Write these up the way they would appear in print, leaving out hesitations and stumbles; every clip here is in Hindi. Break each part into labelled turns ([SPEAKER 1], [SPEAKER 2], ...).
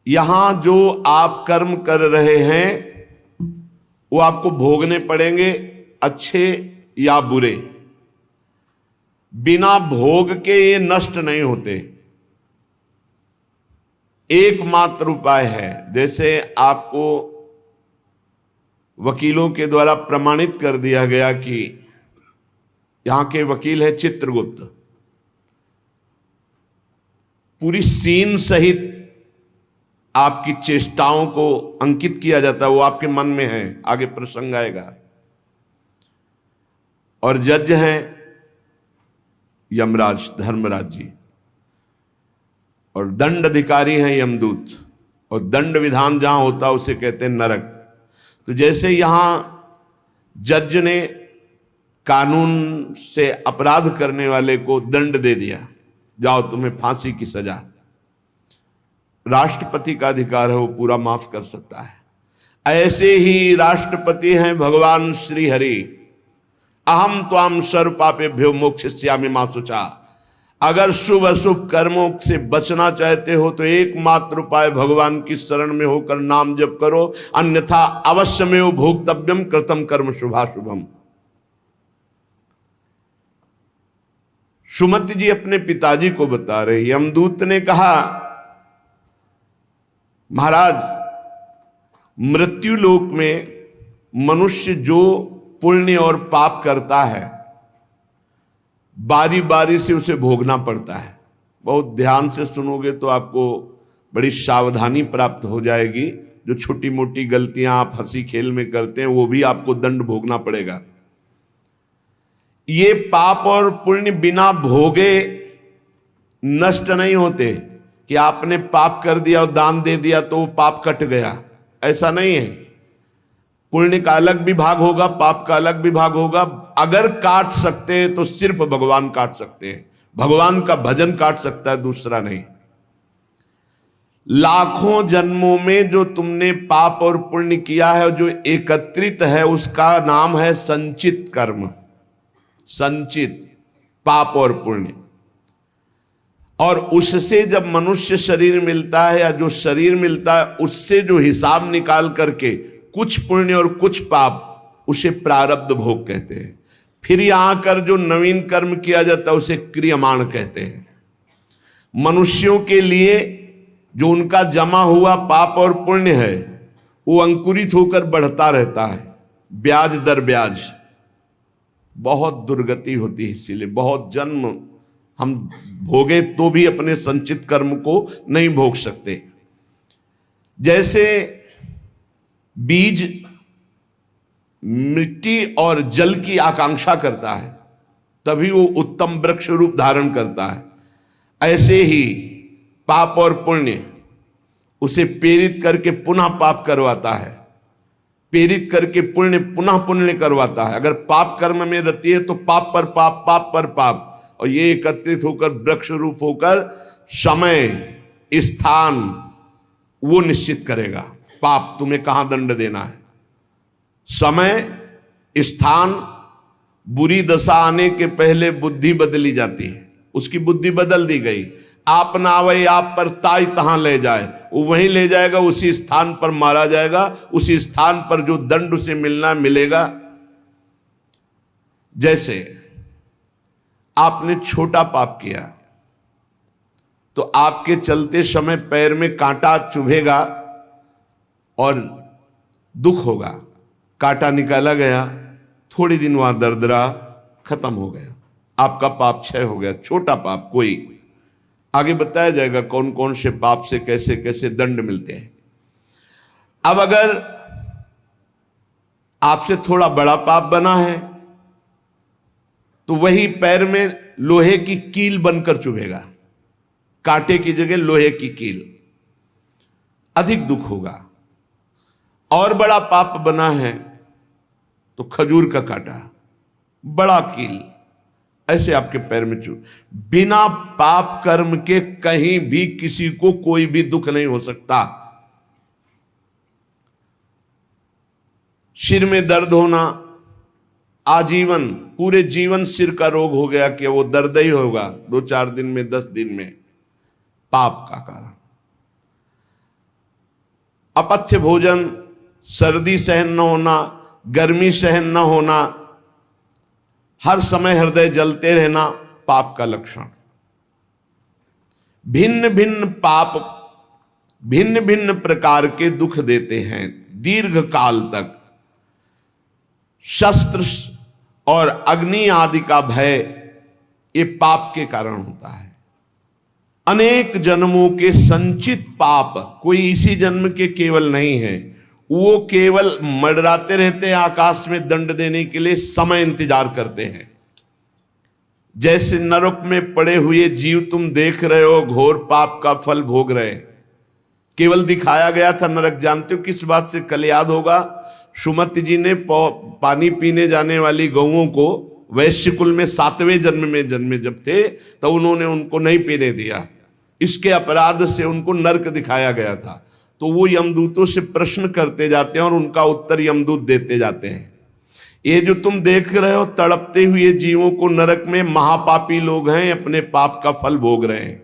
[SPEAKER 1] यहां जो आप कर्म कर रहे हैं वो आपको भोगने पड़ेंगे, अच्छे या बुरे। बिना भोग के ये नष्ट नहीं होते। एकमात्र उपाय है, जैसे आपको वकीलों के द्वारा प्रमाणित कर दिया गया कि यहां के वकील हैं चित्रगुप्त, पूरी सीन सहित आपकी चेष्टाओं को अंकित किया जाता है, वो आपके मन में है, आगे प्रसंग आएगा। और जज हैं यमराज धर्मराज जी, और दंड अधिकारी हैं यमदूत, और दंड विधान जहां होता उसे कहते हैं नरक। तो जैसे यहां जज ने कानून से अपराध करने वाले को दंड दे दिया, जाओ तुम्हें फांसी की सजा, राष्ट्रपति का अधिकार है, वो पूरा माफ कर सकता है। ऐसे ही राष्ट्रपति हैं भगवान श्री हरि। अहम त्वाम सर्व पापेभ्यो मोक्षयिष्यामि मा शुचा। अगर शुभ अशुभ कर्मों से बचना चाहते हो तो एकमात्र उपाय भगवान की शरण में होकर नाम जप करो, अन्यथा अवश्यमेव भोक्तव्यम कृतम कर्म शुभाशुभम। सुमति जी अपने पिताजी को बता रहे, यमदूत ने कहा महाराज, मृत्यु लोक में मनुष्य जो पुण्य और पाप करता है बारी बारी से उसे भोगना पड़ता है। बहुत ध्यान से सुनोगे तो आपको बड़ी सावधानी प्राप्त हो जाएगी। जो छोटी मोटी गलतियां आप हंसी खेल में करते हैं वो भी आपको दंड भोगना पड़ेगा। ये पाप और पुण्य बिना भोगे नष्ट नहीं होते कि आपने पाप कर दिया और दान दे दिया तो वो पाप कट गया, ऐसा नहीं है। पुण्य का अलग विभाग होगा, पाप का अलग विभाग होगा। अगर काट सकते हैं तो सिर्फ भगवान काट सकते हैं, भगवान का भजन काट सकता है, दूसरा नहीं। लाखों जन्मों में जो तुमने पाप और पुण्य किया है, जो एकत्रित है, उसका नाम है संचित कर्म। संचित पाप और पुण्य, और उससे जब मनुष्य शरीर मिलता है या जो शरीर मिलता है उससे जो हिसाब निकाल करके कुछ पुण्य और कुछ पाप, उसे प्रारब्ध भोग कहते हैं। फिर यहां कर जो नवीन कर्म किया जाता है उसे क्रियमाण कहते हैं। मनुष्यों के लिए जो उनका जमा हुआ पाप और पुण्य है वो अंकुरित होकर बढ़ता रहता है, ब्याज दर ब्याज। बहुत दुर्गति होती है, इसीलिए बहुत जन्म हम भोगे तो भी अपने संचित कर्म को नहीं भोग सकते। जैसे बीज मिट्टी और जल की आकांक्षा करता है तभी वो उत्तम वृक्ष रूप धारण करता है, ऐसे ही पाप और पुण्य उसे प्रेरित करके पुनः पाप करवाता है, प्रेरित करके पुण्य पुनः पुण्य करवाता है। अगर पाप कर्म में रहती है तो पाप पर पाप, पाप पर पाप, और ये एकत्रित होकर वृक्ष रूप होकर समय स्थान वो निश्चित करेगा। पाप तुम्हें कहां दंड देना है, समय स्थान। बुरी दशा आने के पहले बुद्धि बदली जाती है, उसकी बुद्धि बदल दी गई। आप ना आवे आप पर ताई तहां ले जाए, वो वहीं ले जाएगा, उसी स्थान पर मारा जाएगा, उसी स्थान पर जो दंड उसे मिलना मिलेगा। जैसे आपने छोटा पाप किया तो आपके चलते समय पैर में कांटा चुभेगा और दुख होगा। कांटा निकाला गया, थोड़ी दिन वहां दर्द रहा, खत्म हो गया, आपका पाप क्षय हो गया। छोटा पाप कोई, आगे बताया जाएगा कौन कौन से पाप से कैसे कैसे दंड मिलते हैं। अब अगर आपसे थोड़ा बड़ा पाप बना है तो वही पैर में लोहे की कील बनकर चुभेगा, कांटे की जगह लोहे की कील, अधिक दुख होगा। और बड़ा पाप बना है तो खजूर का कांटा, बड़ा कील, ऐसे आपके पैर में चुभ। बिना पाप कर्म के कहीं भी किसी को कोई भी दुख नहीं हो सकता। सिर में दर्द होना, आजीवन पूरे जीवन सिर का रोग हो गया कि वो दर्द ही होगा 2-4 दिन में, 10 दिन में, पाप का कारण। अपथ्य भोजन, सर्दी सहन न होना, गर्मी सहन न होना, हर समय हृदय जलते रहना पाप का लक्षण। भिन्न भिन्न पाप भिन्न भिन्न प्रकार के दुख देते हैं दीर्घ काल तक। शस्त्र और अग्नि आदि का भय ये पाप के कारण होता है। अनेक जन्मों के संचित पाप कोई इसी जन्म के केवल नहीं है, वो केवल मंडराते रहते हैं आकाश में दंड देने के लिए, समय इंतजार करते हैं। जैसे नरक में पड़े हुए जीव तुम देख रहे हो, घोर पाप का फल भोग रहे, केवल दिखाया गया था नरक। जानते हो किस बात से? कल याद होगा, सुमति जी ने पानी पीने जाने वाली गौओं को वैश्य कुल में 7वें जन्म में जन्मे जब थे तो उन्होंने उनको नहीं पीने दिया। इसके अपराध से उनको नरक दिखाया गया था। तो वो यमदूतों से प्रश्न करते जाते हैं और उनका उत्तर यमदूत देते जाते हैं। ये जो तुम देख रहे हो तड़पते हुए जीवों को नरक में, महापापी लोग हैं, अपने पाप का फल भोग रहे हैं।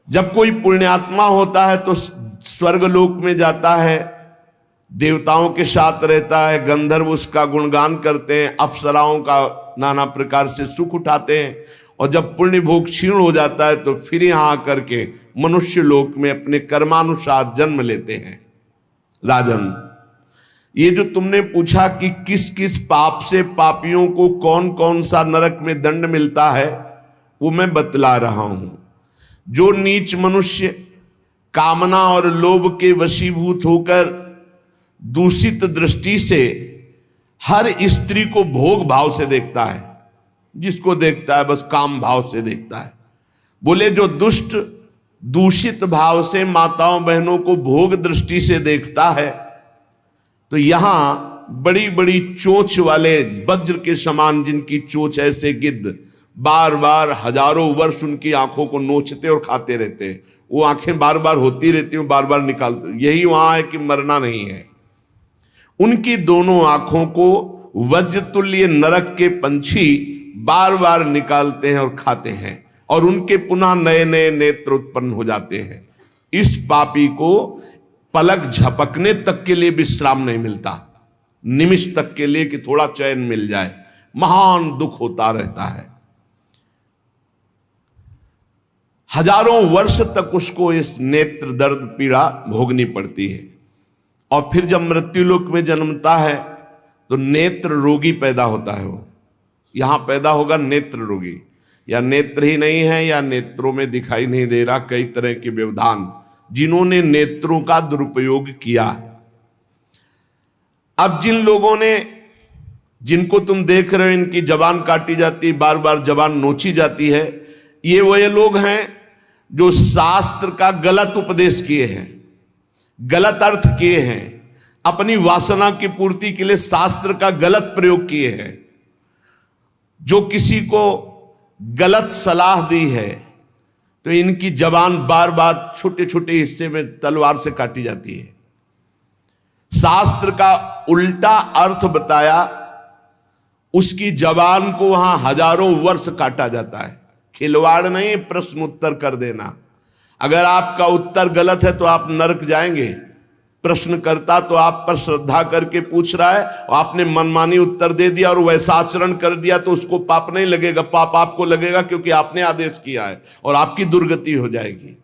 [SPEAKER 1] जब कोई पुण्यात्मा होता है तो स्वर्गलोक में जाता है, देवताओं के साथ रहता है, गंधर्व उसका गुणगान करते हैं, अप्सराओं का नाना प्रकार से सुख उठाते हैं। और जब पुण्य भोग क्षीण हो जाता है तो फिर यहां आकर के मनुष्य लोक में अपने कर्मानुसार जन्म लेते हैं। राजन, ये जो तुमने पूछा कि किस किस पाप से पापियों को कौन कौन सा नरक में दंड मिलता है, वो मैं बतला रहा हूं। जो नीच मनुष्य कामना और लोभ के वशीभूत होकर दूषित दृष्टि से हर स्त्री को भोग भाव से देखता है, जिसको देखता है बस काम भाव से देखता है। बोले जो दुष्ट दूषित भाव से माताओं बहनों को भोग दृष्टि से देखता है, तो यहां बड़ी बड़ी चोंच वाले वज्र के समान जिनकी चोंच ऐसे गिद्ध बार बार हजारों वर्ष उनकी आंखों को नोचते और खाते रहते हैं। वो आंखें बार बार होती रहती हैं, बार बार निकालते। यही वहां है कि मरना नहीं है। उनकी दोनों आंखों को वज्रतुल्य नरक के पंछी बार बार निकालते हैं और खाते हैं, और उनके पुनः नए नए नेत्र उत्पन्न हो जाते हैं। इस पापी को पलक झपकने तक के लिए विश्राम नहीं मिलता, निमिष तक के लिए कि थोड़ा चैन मिल जाए, महान दुख होता रहता है। हजारों वर्ष तक उसको इस नेत्र दर्द पीड़ा भोगनी पड़ती है। और फिर जब मृत्युलोक में जन्मता है तो नेत्र रोगी पैदा होता है। वो यहां पैदा होगा नेत्र रोगी, या नेत्र ही नहीं है या नेत्रों में दिखाई नहीं दे रहा, कई तरह के व्यवधान, जिन्होंने नेत्रों का दुरुपयोग किया। अब जिन लोगों ने, जिनको तुम देख रहे हो इनकी जबान काटी जाती है, बार बार जबान नोची जाती है, ये वो लोग हैं जो शास्त्र का गलत उपदेश किए हैं, गलत अर्थ किए हैं, अपनी वासना की पूर्ति के लिए शास्त्र का गलत प्रयोग किए हैं, जो किसी को गलत सलाह दी है तो इनकी जबान बार बार छोटे छोटे हिस्से में तलवार से काटी जाती है। शास्त्र का उल्टा अर्थ बताया, उसकी जबान को वहां हजारों वर्ष काटा जाता है। खिलवाड़ नहीं, प्रश्न उत्तर कर देना। अगर आपका उत्तर गलत है तो आप नरक जाएंगे। प्रश्नकर्ता तो आप पर श्रद्धा करके पूछ रहा है और आपने मनमानी उत्तर दे दिया और वैसा आचरण कर दिया तो उसको पाप नहीं लगेगा, पाप आपको लगेगा क्योंकि आपने आदेश किया है और आपकी दुर्गति हो जाएगी।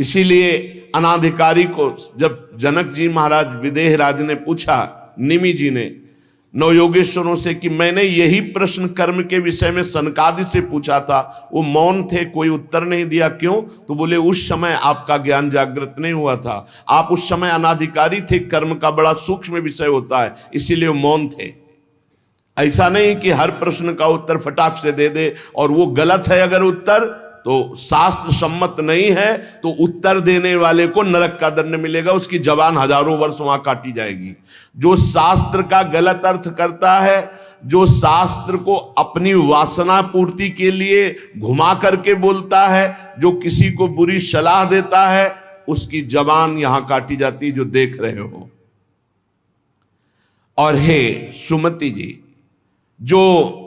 [SPEAKER 1] इसीलिए अनाधिकारी को जब जनक जी महाराज विदेह राज ने पूछा, निमि जी ने नवयोगेश्वरों से कि मैंने यही प्रश्न कर्म के विषय में सनकादि से पूछा था, वो मौन थे, कोई उत्तर नहीं दिया, क्यों? तो बोले उस समय आपका ज्ञान जागृत नहीं हुआ था, आप उस समय अनाधिकारी थे, कर्म का बड़ा सूक्ष्म विषय होता है, इसीलिए मौन थे। ऐसा नहीं कि हर प्रश्न का उत्तर फटाक से दे दे, और वो गलत है अगर उत्तर तो शास्त्र सम्मत नहीं है तो उत्तर देने वाले को नरक का दंड मिलेगा, उसकी जबान हजारों वर्ष वहां काटी जाएगी। जो शास्त्र का गलत अर्थ करता है, जो शास्त्र को अपनी वासना पूर्ति के लिए घुमा करके बोलता है, जो किसी को बुरी सलाह देता है, उसकी जबान यहां काटी जाती, जो देख रहे हो। और हे सुमति जी, जो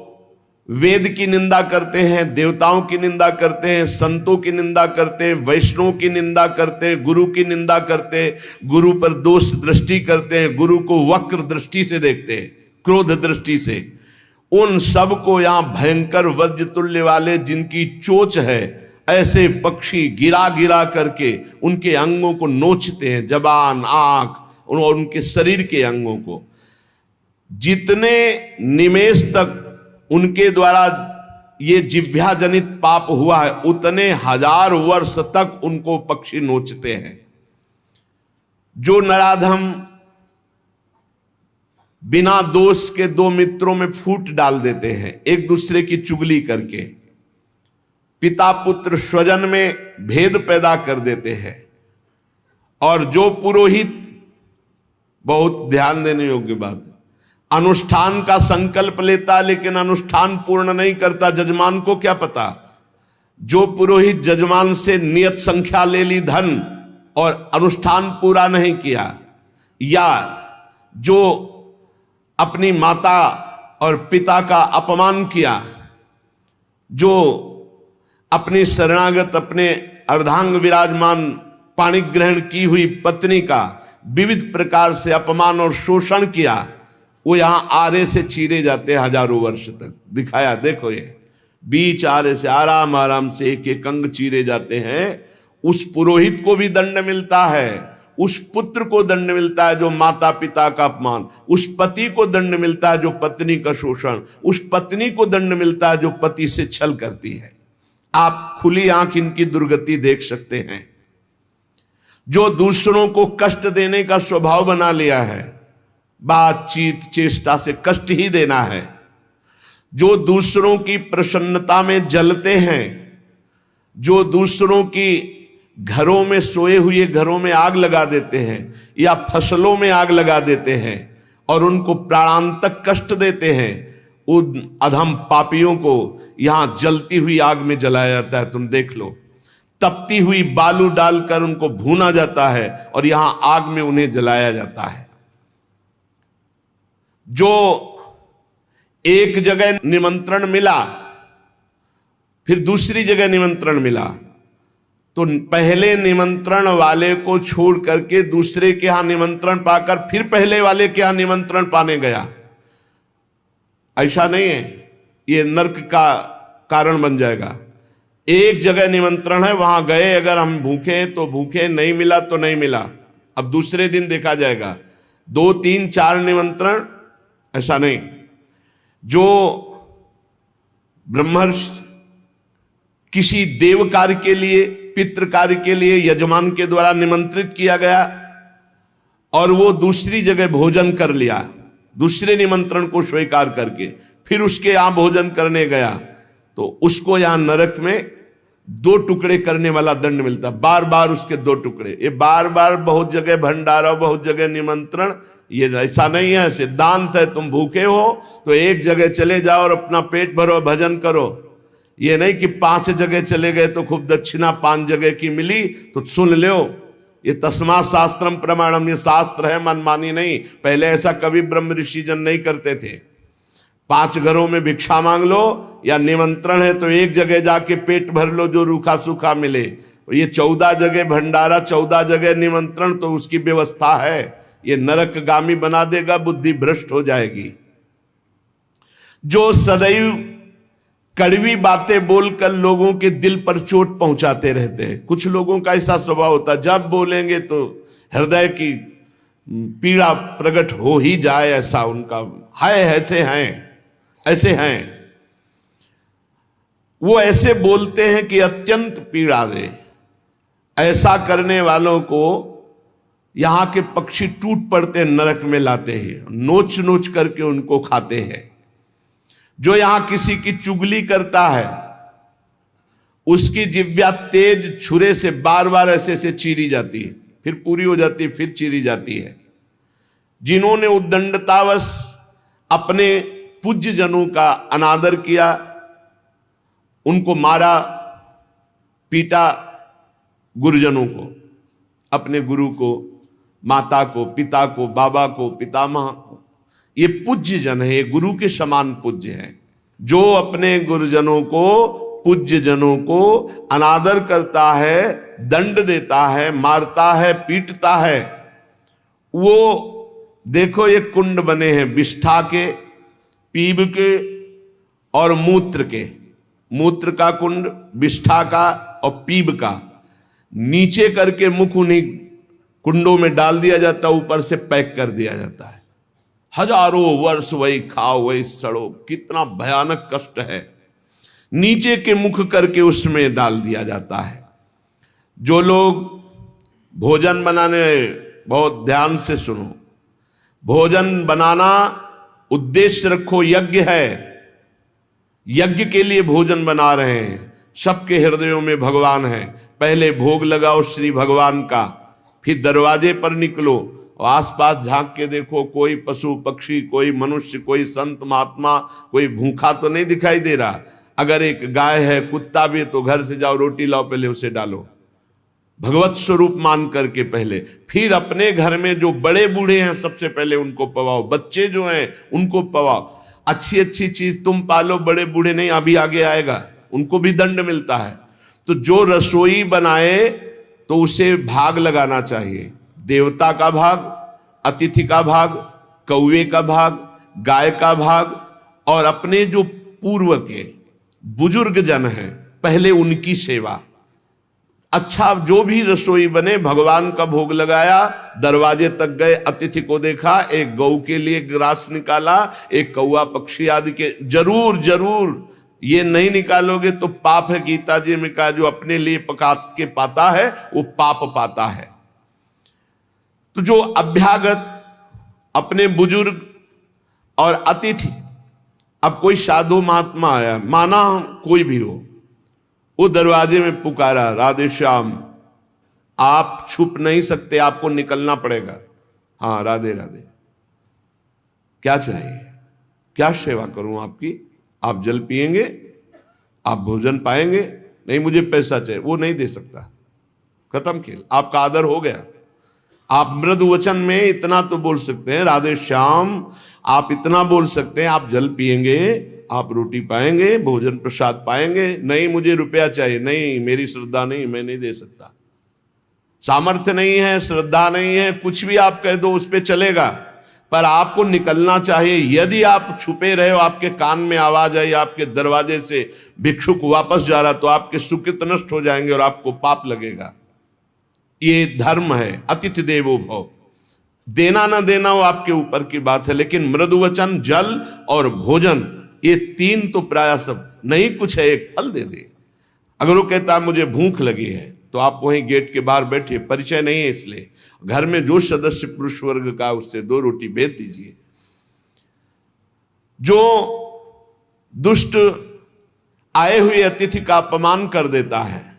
[SPEAKER 1] वेद की निंदा करते हैं, देवताओं की निंदा करते हैं, संतों की निंदा करते हैं, वैष्णव की निंदा करते हैं, गुरु की निंदा करते हैं, गुरु पर दोष दृष्टि करते हैं, गुरु को वक्र दृष्टि से देखते हैं, क्रोध दृष्टि से। उन सब को यहां भयंकर वज्र तुल्य वाले जिनकी चोंच है, ऐसे पक्षी गिरा गिरा करके उनके अंगों को नोचते हैं, जबान, आंख और उनके शरीर के अंगों को। जितने निमेष तक उनके द्वारा ये जिह्वा जनित पाप हुआ है, उतने 1000 वर्ष तक उनको पक्षी नोचते हैं। जो नराधम बिना दोष के दो मित्रों में फूट डाल देते हैं, एक दूसरे की चुगली करके, पिता पुत्र स्वजन में भेद पैदा कर देते हैं, और जो पुरोहित, बहुत ध्यान देने योग्य बात, अनुष्ठान का संकल्प लेता लेकिन अनुष्ठान पूर्ण नहीं करता, जजमान को क्या पता। जो पुरोहित जजमान से नियत संख्या ले ली धन और अनुष्ठान पूरा नहीं किया, या जो अपनी माता और पिता का अपमान किया, जो अपनी शरणागत, अपने अर्धांग विराजमान पाणि ग्रहण की हुई पत्नी का विविध प्रकार से अपमान और शोषण किया, वो यहां आरे से चीरे जाते हैं 1000 वर्ष तक। दिखाया, देखो ये बीच आरे से आराम आराम से एक एक अंग चीरे जाते हैं। उस पुरोहित को भी दंड मिलता है, उस पुत्र को दंड मिलता है जो माता पिता का अपमान, उस पति को दंड मिलता है जो पत्नी का शोषण, उस पत्नी को दंड मिलता है जो पति से छल करती है। आप खुली आंख इनकी दुर्गति देख सकते हैं। जो दूसरों को कष्ट देने का स्वभाव बना लिया है, बातचीत चेष्टा से कष्ट ही देना है, जो दूसरों की प्रसन्नता में जलते हैं, जो दूसरों की घरों में, सोए हुए घरों में आग लगा देते हैं या फसलों में आग लगा देते हैं और उनको प्राणांतक कष्ट देते हैं, उन अधम पापियों को यहां जलती हुई आग में जलाया जाता है। तुम देख लो, तपती हुई बालू डालकर उनको भूना जाता है और यहां आग में उन्हें जलाया जाता है। जो एक जगह निमंत्रण मिला, फिर दूसरी जगह निमंत्रण मिला, तो पहले निमंत्रण वाले को छोड़ करके दूसरे के यहां निमंत्रण पाकर फिर पहले वाले के यहां निमंत्रण पाने गया। ऐसा नहीं है, ये नरक का कारण बन जाएगा। एक जगह निमंत्रण है, वहां गए, अगर हम भूखे हैं तो भूखे, नहीं मिला तो नहीं मिला, अब दूसरे दिन देखा जाएगा। 2 3 4 निमंत्रण, ऐसा नहीं। जो ब्रह्मर्षि किसी देव कार्य के लिए, पितृ कार्य के लिए यजमान के द्वारा निमंत्रित किया गया और वो दूसरी जगह भोजन कर लिया, दूसरे निमंत्रण को स्वीकार करके फिर उसके यहां भोजन करने गया, तो उसको यहां नरक में 2 टुकड़े करने वाला दंड मिलता, बार बार उसके 2 टुकड़े। ये बार बार बहुत जगह भंडारा, बहुत जगह निमंत्रण, ये ऐसा नहीं है, सिद्धांत है। तुम भूखे हो तो एक जगह चले जाओ और अपना पेट भरो, भजन करो। ये नहीं कि 5 जगह चले गए तो खूब दक्षिणा 5 जगह की मिली तो सुन लो। ये तस्मा शास्त्रम प्रमाणम, ये शास्त्र है, मनमानी नहीं। पहले ऐसा कभी ब्रह्म ऋषि जन नहीं करते थे। 5 घरों में भिक्षा मांग लो, या निमंत्रण है तो एक जगह जाके पेट भर लो जो रूखा सूखा मिले। ये 14 जगह भंडारा, 14 जगह निमंत्रण, तो उसकी व्यवस्था है। ये नरकगामी बना देगा, बुद्धि भ्रष्ट हो जाएगी। जो सदैव कड़वी बातें बोलकर लोगों के दिल पर चोट पहुंचाते रहते हैं, कुछ लोगों का ऐसा स्वभाव होता है, जब बोलेंगे तो हृदय की पीड़ा प्रकट हो ही जाए, ऐसा उनका है। ऐसे हैं वो, ऐसे बोलते हैं कि अत्यंत पीड़ा दे। ऐसा करने वालों को यहां के पक्षी टूट पड़ते नरक में लाते हैं, नोच नोच करके उनको खाते हैं। जो यहां किसी की चुगली करता है, उसकी जिह्वा तेज छुरे से बार बार ऐसे ऐसे चीरी जाती है, फिर पूरी हो जाती है, फिर चीरी जाती है। जिन्होंने उद्दंडतावश अपने पूज्य जनों का अनादर किया, उनको मारा पीटा, गुरुजनों को, अपने गुरु को, माता को, पिता को, बाबा को, पितामह को, ये पूज्य जन है, ये गुरु के समान पूज्य हैं। जो अपने गुरुजनों को, पूज्य जनों को अनादर करता है, दंड देता है, मारता है, पीटता है, वो देखो ये कुंड बने हैं विष्ठा के, पीब के और मूत्र के। मूत्र का कुंड, विष्ठा का और पीब का। नीचे करके मुख उन्हीं कुंडों में डाल दिया जाता है, ऊपर से पैक कर दिया जाता है। हजारों वर्ष वही खाओ वही सड़ो, कितना भयानक कष्ट है। नीचे के मुख करके उसमें डाल दिया जाता है। जो लोग भोजन बनाने, बहुत ध्यान से सुनो, भोजन बनाना उद्देश्य रखो, यज्ञ है, यज्ञ के लिए भोजन बना रहे हैं। सबके हृदयों में भगवान है। पहले भोग लगाओ श्री भगवान का, फिर दरवाजे पर निकलो और आसपास झांक के देखो, कोई पशु पक्षी, कोई मनुष्य, कोई संत महात्मा, कोई भूखा तो नहीं दिखाई दे रहा। अगर एक गाय है, कुत्ता भी, तो घर से जाओ, रोटी लाओ, पहले उसे डालो, भगवत स्वरूप मान करके पहले। फिर अपने घर में जो बड़े बूढ़े हैं सबसे पहले उनको पवाओ, बच्चे जो हैं उनको पवाओ। अच्छी अच्छी चीज तुम पालो, बड़े बूढ़े नहीं, अभी आगे आएगा, उनको भी दंड मिलता है। तो जो रसोई बनाए तो उसे भाग लगाना चाहिए। देवता का भाग, अतिथि का भाग, कौवे का भाग, गाय का भाग, और अपने जो पूर्व के बुजुर्ग जन हैं पहले उनकी सेवा। अच्छा, जो भी रसोई बने, भगवान का भोग लगाया, दरवाजे तक गए, अतिथि को देखा, एक गौ के लिए ग्रास निकाला, एक कौवा पक्षी आदि के, जरूर जरूर ये नहीं निकालोगे तो पाप है। गीता जी में कहा जो अपने लिए पका के पाता है वो पाप पाता है। तो जो अभ्यागत, अपने बुजुर्ग और अतिथि, अब कोई साधु महात्मा आया, माना कोई भी हो, वो दरवाजे में पुकारा, राधे श्याम, आप छुप नहीं सकते, आपको निकलना पड़ेगा। हाँ राधे राधे, क्या चाहिए, क्या सेवा करूं आपकी? आप जल पिएंगे, आप भोजन पाएंगे? नहीं, मुझे पैसा चाहिए। वो नहीं दे सकता, खत्म खेल, आपका आदर हो गया। आप मृदु वचन में इतना तो बोल सकते हैं, राधे श्याम, आप इतना बोल सकते हैं, आप जल पिएंगे, आप रोटी पाएंगे, भोजन प्रसाद पाएंगे। नहीं, मुझे रुपया चाहिए। नहीं, मेरी श्रद्धा नहीं, मैं नहीं दे सकता, सामर्थ्य नहीं है, श्रद्धा नहीं है, कुछ भी आप कह दो उस पर चलेगा, पर आपको निकलना चाहिए। यदि आप छुपे रहे हो, आपके कान में आवाज आई, आपके दरवाजे से भिक्षुक वापस जा रहा, तो आपके सुकृत नष्ट हो जाएंगे और आपको पाप लगेगा। ये धर्म है, अतिथि देवो भव। देना ना देना वो आपके ऊपर की बात है, लेकिन मृदुवचन, जल और भोजन, ये तीन तो प्राय सब नहीं, कुछ है एक फल दे दे। अगर वो कहता है मुझे भूख लगी है, तो आप वहीं गेट के बाहर बैठिए, परिचय नहीं है इसलिए, घर में जो सदस्य पुरुष वर्ग का, उससे 2 रोटी भेज दीजिए। जो दुष्ट आए हुए अतिथि का अपमान कर देता है,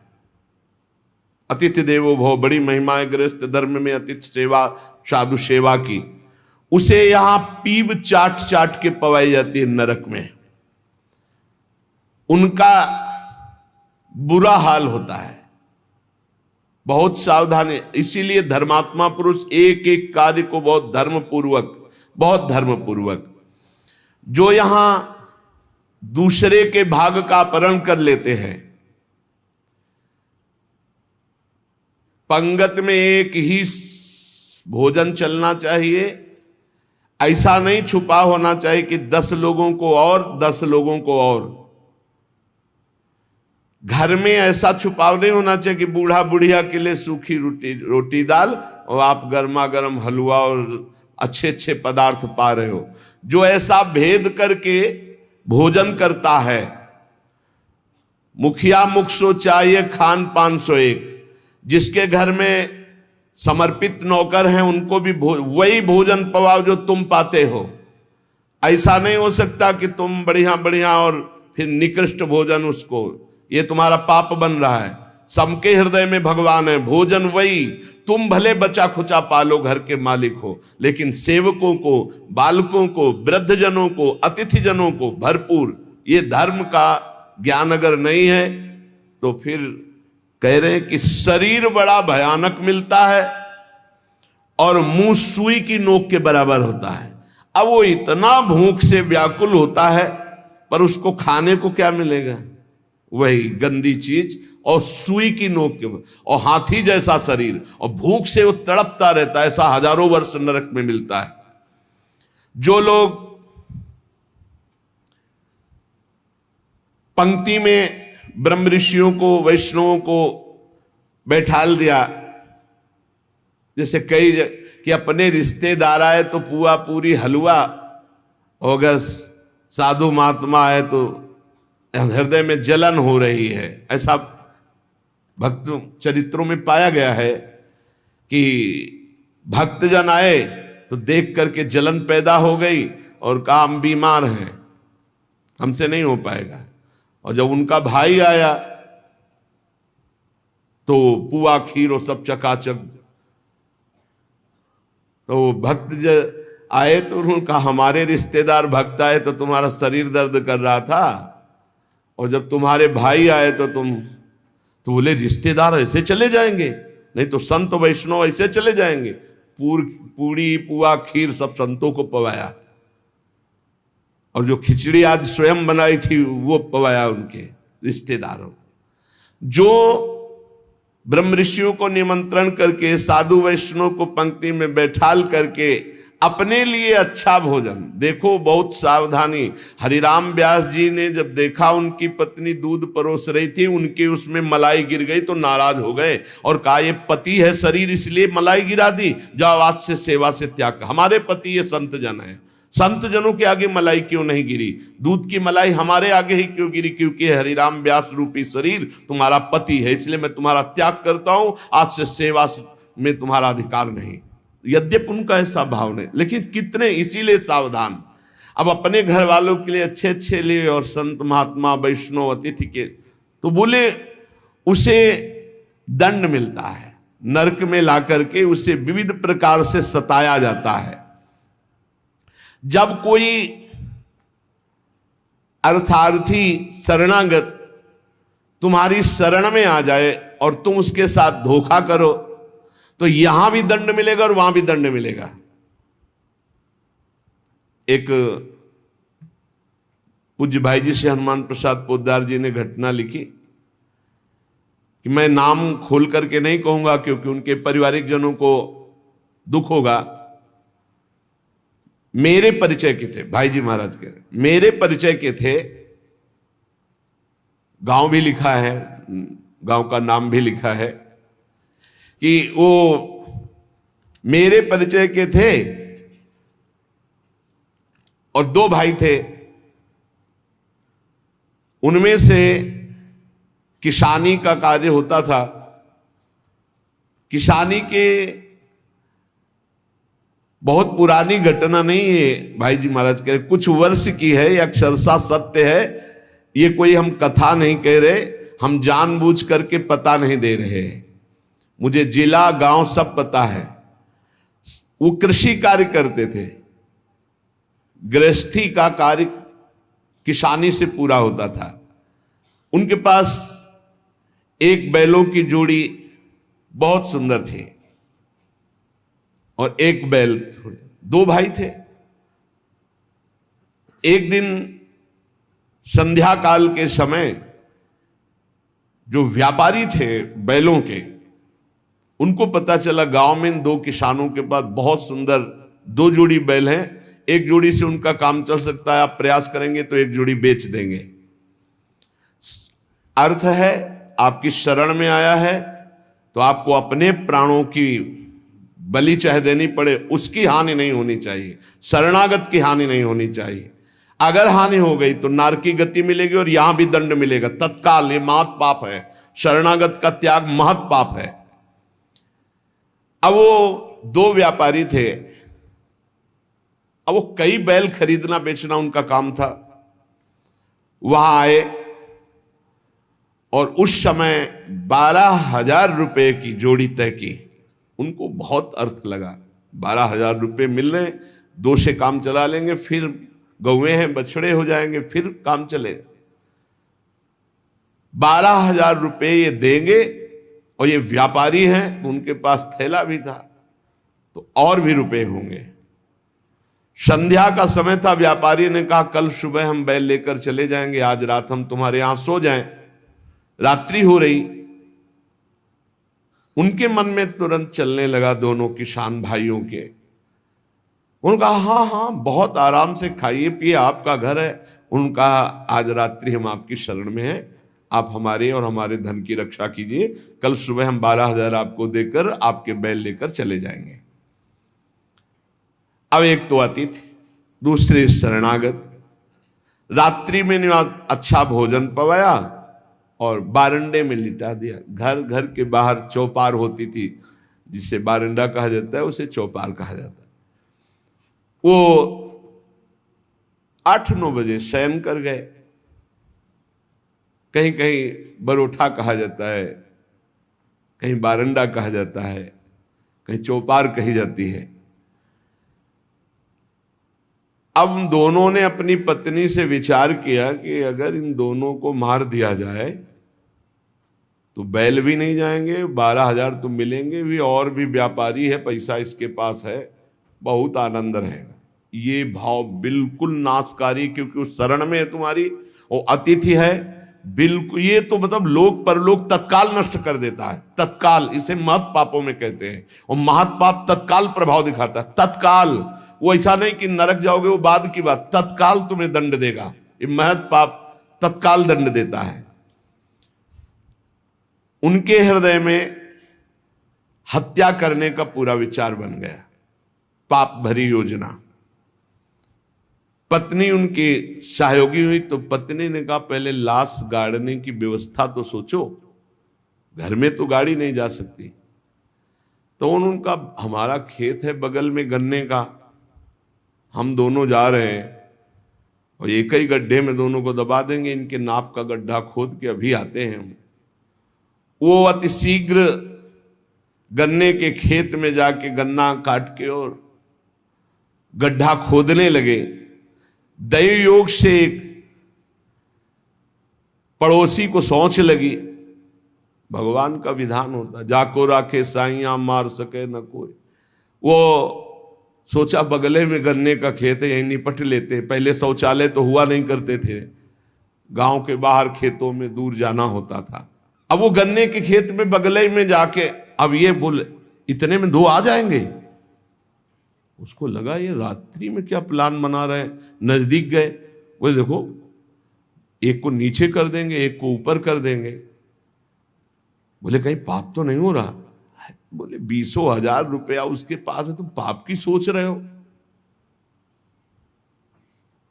[SPEAKER 1] अतिथि देवो भव, बड़ी महिमा है गृहस्थ धर्म में अतिथि सेवा, साधु सेवा की। उसे यहां पीब चाट चाट के पवाई जाती है नरक में, उनका बुरा हाल होता है। बहुत सावधानी, इसीलिए धर्मात्मा पुरुष एक एक कार्य को बहुत धर्मपूर्वक, जो यहां दूसरे के भाग का अपहरण कर लेते हैं। पंगत में एक ही भोजन चलना चाहिए, ऐसा नहीं छुपा होना चाहिए कि 10 लोगों को और 10 लोगों को और। घर में ऐसा छुपाव नहीं होना चाहिए कि बूढ़ा बुढ़िया के लिए सूखी रोटी दाल और आप गर्मा गर्म हलवा और अच्छे अच्छे पदार्थ पा रहे हो। जो ऐसा भेद करके भोजन करता है, मुखिया मुख सो चाहिए, खान पान सो एक। जिसके घर में समर्पित नौकर हैं उनको भी वही भोजन पवाओ जो तुम पाते हो। ऐसा नहीं हो सकता कि तुम बढ़िया बढ़िया और फिर निकृष्ट भोजन उसको, ये तुम्हारा पाप बन रहा है। सबके हृदय में भगवान है, भोजन वही, तुम भले बचा खुचा पालो, घर के मालिक हो, लेकिन सेवकों को, बालकों को, वृद्धजनों को, अतिथि जनों को भरपूर। ये धर्म का ज्ञान अगर नहीं है तो फिर कह रहे हैं कि शरीर बड़ा भयानक मिलता है और मुंह सुई की नोक के बराबर होता है। अब वो इतना भूख से व्याकुल होता है, पर उसको खाने को क्या मिलेगा? वही गंदी चीज और सुई की नोक के, और हाथी जैसा शरीर, और भूख से वो तड़पता रहता है। ऐसा हजारों वर्ष नरक में मिलता है। जो लोग पंक्ति में ब्रह्म ऋषियों को, वैष्णवों को बैठाल दिया, जैसे कई कि अपने रिश्तेदार आए तो पुआ पूरी हलवा, और अगर साधु महात्मा आए तो हृदय में जलन हो रही है। ऐसा भक्त चरित्रों में पाया गया है कि भक्तजन आए तो देख करके जलन पैदा हो गई और कहा हम बीमार हैं, हमसे नहीं हो पाएगा। और जब उनका भाई आया तो पुआ खीर और सब चकाचक, तो भक्त आए तो उन्होंने कहा हमारे रिश्तेदार भक्त आए तो तुम्हारा शरीर दर्द कर रहा था, और जब तुम्हारे भाई आए तो बोले रिश्तेदार ऐसे चले जाएंगे? नहीं तो संत वैष्णव ऐसे चले जाएंगे। पूरी पुआ खीर सब संतों को पवाया, और जो खिचड़ी आदि स्वयं बनाई थी वो पवाया उनके रिश्तेदारों। जो ब्रह्म ऋषियों को निमंत्रण करके, साधु वैष्णव को पंक्ति में बैठाल करके अपने लिए अच्छा भोजन, देखो बहुत सावधानी। हरिराम व्यास जी ने जब देखा उनकी पत्नी दूध परोस रही थी, उनके उसमें मलाई गिर गई तो नाराज हो गए और कहा ये पति है शरीर इसलिए मलाई गिरा दी, जाओ आज से सेवा से त्याग। हमारे पति ये संत जन है, संत जनों के आगे मलाई क्यों नहीं गिरी? दूध की मलाई हमारे आगे ही क्यों गिरी? क्योंकि हरिराम व्यास रूपी शरीर तुम्हारा पति है, इसलिए मैं तुम्हारा त्याग करता हूं, आज से सेवा में तुम्हारा अधिकार नहीं। यद्यपि उनका ऐसा भाव नहीं, लेकिन कितने इसीलिए सावधान। अब अपने घर वालों के लिए अच्छे अच्छे लिए और संत महात्मा वैष्णव अतिथि के, तो बोले उसे दंड मिलता है, नरक में ला करके उसे विविध प्रकार से सताया जाता है। जब कोई अर्थार्थी शरणागत तुम्हारी शरण में आ जाए और तुम उसके साथ धोखा करो तो यहां भी दंड मिलेगा और वहां भी दंड मिलेगा। एक पूज्य भाई जी से हनुमान प्रसाद पोद्दार जी ने घटना लिखी कि मैं नाम खोल करके नहीं कहूंगा क्योंकि उनके पारिवारिक जनों को दुख होगा। मेरे परिचय के थे भाई जी महाराज के, मेरे परिचय के थे, गांव भी लिखा है, गांव का नाम भी लिखा है कि वो मेरे परिचय के थे और दो भाई थे। उनमें से किसानी का कार्य होता था। किसानी के बहुत पुरानी घटना नहीं है भाई जी महाराज कह रहे, कुछ वर्ष की है, अक्षरशः सत्य है। ये कोई हम कथा नहीं कह रहे, हम जानबूझ करके पता नहीं दे रहे। मुझे जिला गांव सब पता है। वो कृषि कार्य करते थे, गृहस्थी का कार्य किसानी से पूरा होता था। उनके पास एक बैलों की जोड़ी बहुत सुंदर थी और एक बैल, दो भाई थे। एक दिन संध्या काल के समय जो व्यापारी थे बैलों के, उनको पता चला गांव में दो किसानों के पास बहुत सुंदर दो जोड़ी बैल हैं, एक जोड़ी से उनका काम चल सकता है, आप प्रयास करेंगे तो एक जोड़ी बेच देंगे। अर्थ है आपकी शरण में आया है तो आपको अपने प्राणों की बलि चाहे देनी पड़े, उसकी हानि नहीं होनी चाहिए, शरणागत की हानि नहीं होनी चाहिए। अगर हानि हो गई तो नारकी गति मिलेगी और यहां भी दंड मिलेगा तत्काल। ये महत पाप है, शरणागत का त्याग महत पाप है। अब वो दो व्यापारी थे, अब वो कई बैल खरीदना बेचना उनका काम था। वहां आए और उस समय 12,000 रुपए की जोड़ी तय की। उनको बहुत अर्थ लगा, 12,000 रुपए मिल रहे, दो से काम चला लेंगे, फिर गौएं हैं बछड़े हो जाएंगे, फिर काम चलेगा। 12,000 रुपए ये देंगे और ये व्यापारी हैं तो उनके पास थैला भी था तो और भी रुपए होंगे। संध्या का समय था। व्यापारी ने कहा कल सुबह हम बैल लेकर चले जाएंगे, आज रात हम तुम्हारे यहां सो जाएं। रात्रि हो रही, उनके मन में तुरंत चलने लगा दोनों किसान भाइयों के। उन्होंने कहा हाँ हाँ बहुत आराम से खाइए पिए, आपका घर है। उनका आज रात्रि हम आपकी शरण में हैं, आप हमारे और हमारे धन की रक्षा कीजिए, कल सुबह हम 12,000 आपको देकर आपके बैल लेकर चले जाएंगे। अब एक तो अतिथि, दूसरे शरणागत। रात्रि में अच्छा भोजन पवाया और बारंडे में लिटा दिया। घर के बाहर चौपार होती थी, जिसे बारंडा कहा जाता है, उसे चौपार कहा जाता है। वो 8-9 बजे शयन कर गए। कहीं कहीं बरोठा कहा जाता है, कहीं बारंडा कहा जाता है, कहीं चौपार कही जाती है। अब दोनों ने अपनी पत्नी से विचार किया कि अगर इन दोनों को मार दिया जाए तो बैल भी नहीं जाएंगे, 12,000 तो मिलेंगे भी, और भी व्यापारी है, पैसा इसके पास है, बहुत आनंद रहेगा। ये भाव बिल्कुल नाशकारी, क्योंकि उस शरण में है तुम्हारी, वो अतिथि है, बिल्कुल। ये तो मतलब लोक परलोक तत्काल नष्ट कर देता है, तत्काल। इसे महत् पापों में कहते हैं, और महत् पाप तत्काल प्रभाव दिखाता है, तत्काल। वो ऐसा नहीं कि नरक जाओगे वो बाद की बात, तत्काल तुम्हें दंड देगा। ये महत् पाप तत्काल दंड देता है। उनके हृदय में हत्या करने का पूरा विचार बन गया, पाप भरी योजना। पत्नी उनकी सहयोगी हुई तो पत्नी ने कहा पहले लाश गाड़ने की व्यवस्था तो सोचो, घर में तो गाड़ी नहीं जा सकती। तो उनका हमारा खेत है बगल में गन्ने का, हम दोनों जा रहे हैं और एक ही गड्ढे में दोनों को दबा देंगे, इनके नाप का गड्ढा खोद के अभी आते हैं हम। वो अति शीघ्र गन्ने के खेत में जाके गन्ना काट के और गड्ढा खोदने लगे। दैव योग से एक पड़ोसी को सोच लगी, भगवान का विधान होता जाको राखे साइया मार सके न कोई। वो सोचा बगले में गन्ने का खेत है, यहीं निपट लेते। पहले शौचालय तो हुआ नहीं करते थे, गांव के बाहर खेतों में दूर जाना होता था। अब वो गन्ने के खेत में बगले में जाके, अब ये बोले इतने में 2 आ जाएंगे। उसको लगा ये रात्रि में क्या प्लान बना रहे हैं। नजदीक गए, वो देखो एक को नीचे कर देंगे, एक को ऊपर कर देंगे। बोले कहीं पाप तो नहीं हो रहा। बोले 20,000 रुपया उसके पास है, तुम पाप की सोच रहे हो।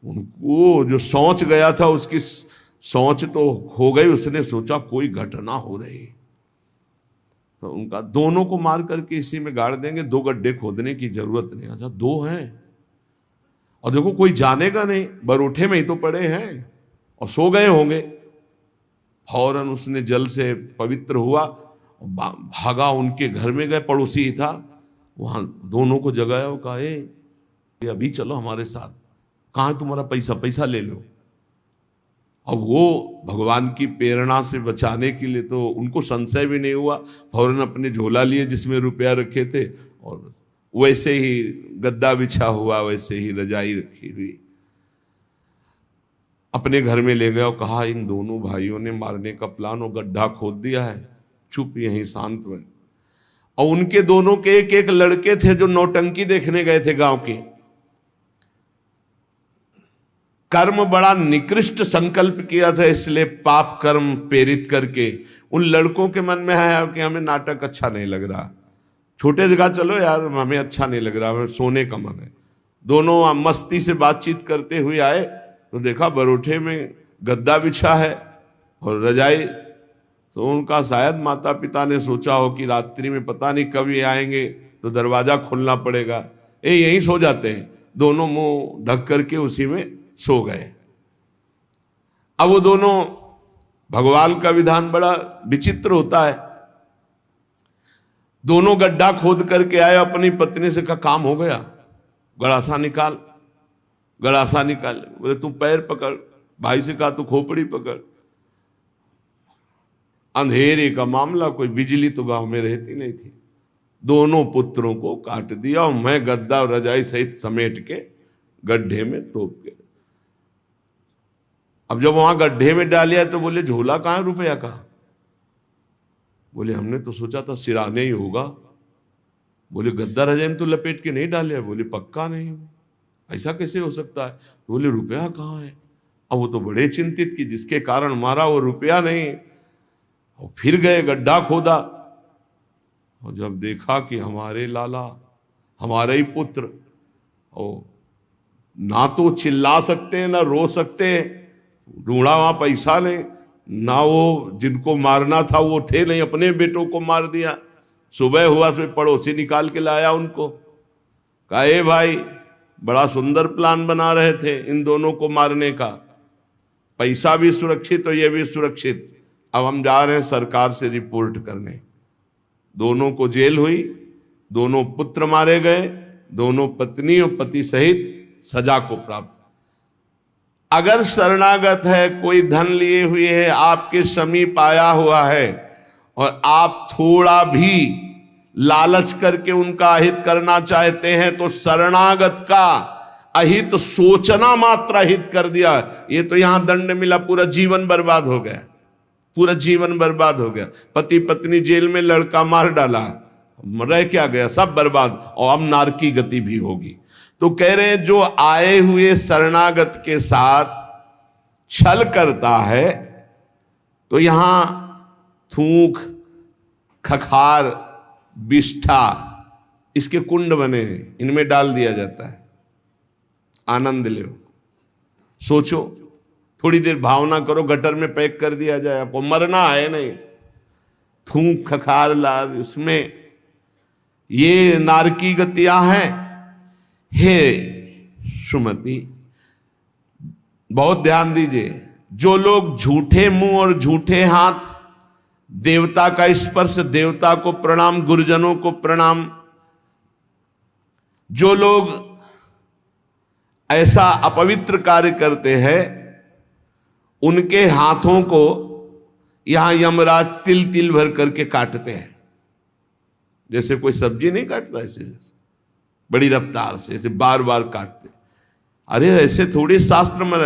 [SPEAKER 1] उनको जो सोच गया था उसकी सोच तो हो गई। उसने सोचा कोई घटना हो रही, तो उनका दोनों को मार करके इसी में गाड़ देंगे, 2 गड्ढे खोदने की जरूरत नहीं। अच्छा 2 हैं और देखो कोई जानेगा नहीं, बरोठे में ही तो पड़े हैं और सो गए होंगे। फौरन उसने जल से पवित्र हुआ, भागा उनके घर में गए, पड़ोसी ही था, वहां दोनों को जगाया और कहा ये अभी चलो हमारे साथ, कहाँ तुम्हारा पैसा, पैसा ले लो। अब वो भगवान की प्रेरणा से बचाने के लिए तो उनको संशय भी नहीं हुआ, फौरन अपने झोला लिए जिसमें रुपया रखे थे और वैसे ही गद्दा बिछा हुआ, वैसे ही रजाई रखी हुई अपने घर में ले गया और कहा इन दोनों भाइयों ने मारने का प्लान और गड्ढा खोद दिया है, चुप यहीं शांत में। और उनके दोनों के एक एक लड़के थे जो नौटंकी देखने गए थे गांव के। कर्म बड़ा निकृष्ट संकल्प किया था, इसलिए पाप कर्म प्रेरित करके उन लड़कों के मन में है कि हमें नाटक अच्छा नहीं लग रहा, छोटे जगह चलो यार, हमें अच्छा नहीं लग रहा, हमें सोने का मन है। दोनों मस्ती से बातचीत करते हुए आए तो देखा बरोठे में गद्दा बिछा है और रजाई। तो उनका शायद माता पिता ने सोचा हो कि रात्रि में पता नहीं कब ये आएंगे तो दरवाजा खोलना पड़ेगा, यहीं सो जाते हैं। दोनों मुंह ढक करके उसी में सो गए। अब वो दोनों, भगवान का विधान बड़ा विचित्र होता है, दोनों गड्ढा खोद करके आए, अपनी पत्नी से कहा काम हो गया, गड़ासा निकाल, गड़ासा निकाल। बोले तू पैर पकड़, भाई से कहा तू खोपड़ी पकड़। अंधेरे का मामला, कोई बिजली तो गांव में रहती नहीं थी। दोनों पुत्रों को काट दिया और मैं गद्दा और रजाई सहित समेट के गड्ढे में तोप के। अब जब वहां गड्ढे में डालिया तो बोले झोला कहाँ है रुपया का? बोले हमने तो सोचा था सिराने ही होगा। बोले गद्दा रजाई तो लपेट के नहीं डाले? बोले पक्का नहीं, ऐसा कैसे हो सकता है? बोले रुपया कहाँ है? अब वो तो बड़े चिंतित कि जिसके कारण मारा वो रुपया नहीं। और फिर गए गड्ढा खोदा और जब देखा कि हमारे लाला, हमारे ही पुत्र, और ना तो चिल्ला सकते हैं ना रो सकते हैं, ढूंढा वहां पैसा नहीं, ना वो जिनको मारना था वो थे नहीं, अपने बेटों को मार दिया। सुबह हुआ तो पड़ोसी निकाल के लाया उनको, कहा ए भाई बड़ा सुंदर प्लान बना रहे थे इन दोनों को मारने का, पैसा भी सुरक्षित और ये भी सुरक्षित, अब हम जा रहे हैं सरकार से रिपोर्ट करने। दोनों को जेल हुई, दोनों पुत्र मारे गए, दोनों पत्नी और पति सहित सजा को प्राप्त। अगर शरणागत है, कोई धन लिए हुए है, आपके समीप आया हुआ है और आप थोड़ा भी लालच करके उनका अहित करना चाहते हैं तो शरणागत का अहित सोचना मात्र अहित कर दिया, ये तो यहां दंड मिला, पूरा जीवन बर्बाद हो गया, पूरा जीवन बर्बाद हो गया। पति पत्नी जेल में, लड़का मार डाला, रह क्या गया, सब बर्बाद, और अब नारकी गति भी होगी। तो कह रहे हैं जो आए हुए शरणागत के साथ छल करता है तो यहां थूक, खखार, बिष्ठा, इसके कुंड बने हैं, इनमें डाल दिया जाता है, आनंद लो। सोचो, थोड़ी देर भावना करो, गटर में पैक कर दिया जाए, आपको मरना है नहीं, थूक खखार लाल, उसमें ये नारकी गतियां हैं। हे सुमति, बहुत ध्यान दीजिए, जो लोग झूठे मुंह और झूठे हाथ, देवता का स्पर्श, देवता को प्रणाम, गुरुजनों को प्रणाम, जो लोग ऐसा अपवित्र कार्य करते हैं उनके हाथों को यहां यमराज तिल तिल भर करके काटते हैं। जैसे कोई सब्जी नहीं काटता, ऐसे बड़ी रफ्तार से ऐसे बार बार काटते। अरे ऐसे थोड़ी शास्त्र में